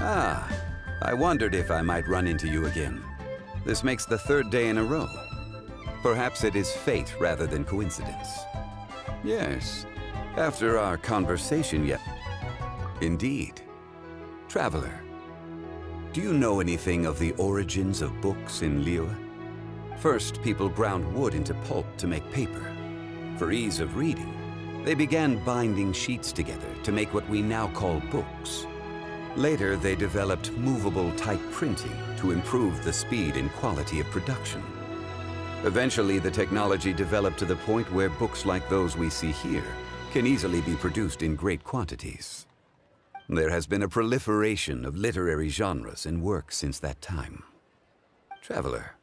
Ah, I wondered if I might run into you again. This makes the third day in a row. Perhaps it is fate rather than coincidence. Yes, after our conversation yet. Indeed. Traveler, do you know anything of the origins of books in Liyue? First, people ground wood into pulp to make paper. For ease of reading, they began binding sheets together to make what we now call books. Later, they developed movable type printing to improve the speed and quality of production. Eventually, the technology developed to the point where books like those we see here can easily be produced in great quantities. There has been a proliferation of literary genres and works since that time. Traveler,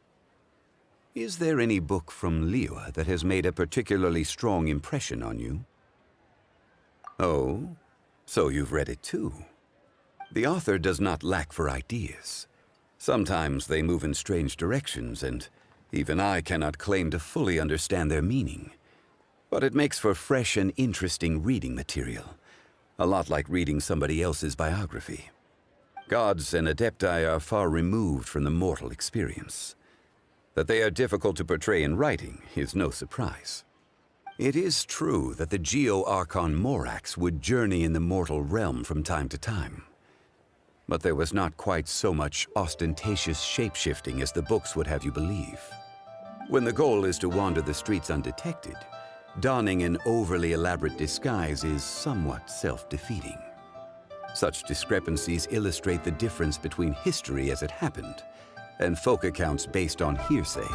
is there any book from Liyue that has made a particularly strong impression on you? Oh, so you've read it too. The author does not lack for ideas. Sometimes they move in strange directions, and even I cannot claim to fully understand their meaning. But it makes for fresh and interesting reading material, a lot like reading somebody else's biography. Gods and adepti are far removed from the mortal experience. That they are difficult to portray in writing is no surprise. It is true that the Geo-Archon Morax would journey in the mortal realm from time to time. But there was not quite so much ostentatious shape-shifting as the books would have you believe. When the goal is to wander the streets undetected, donning an overly elaborate disguise is somewhat self-defeating. Such discrepancies illustrate the difference between history as it happened and folk accounts based on hearsay.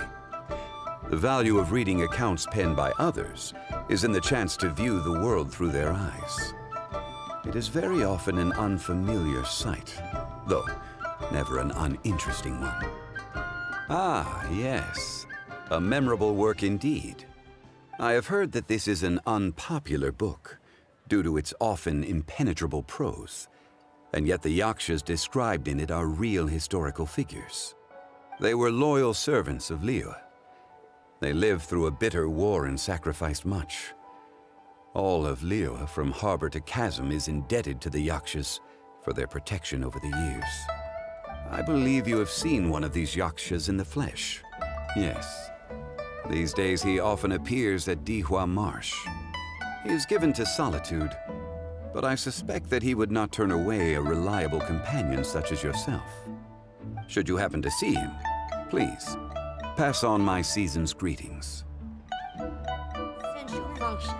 The value of reading accounts penned by others is in the chance to view the world through their eyes. It is very often an unfamiliar sight, though never an uninteresting one. Ah, yes. A memorable work indeed. I have heard that this is an unpopular book, due to its often impenetrable prose, and yet the yakshas described in it are real historical figures. They were loyal servants of Liyue. They lived through a bitter war and sacrificed much. All of Liyue, from harbor to chasm, is indebted to the yakshas for their protection over the years. I believe you have seen one of these yakshas in the flesh. Yes. These days he often appears at Dihua Marsh. He is given to solitude, but I suspect that he would not turn away a reliable companion such as yourself. Should you happen to see him, please, pass on my season's greetings. Essential function.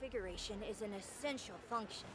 Configuration is an essential function.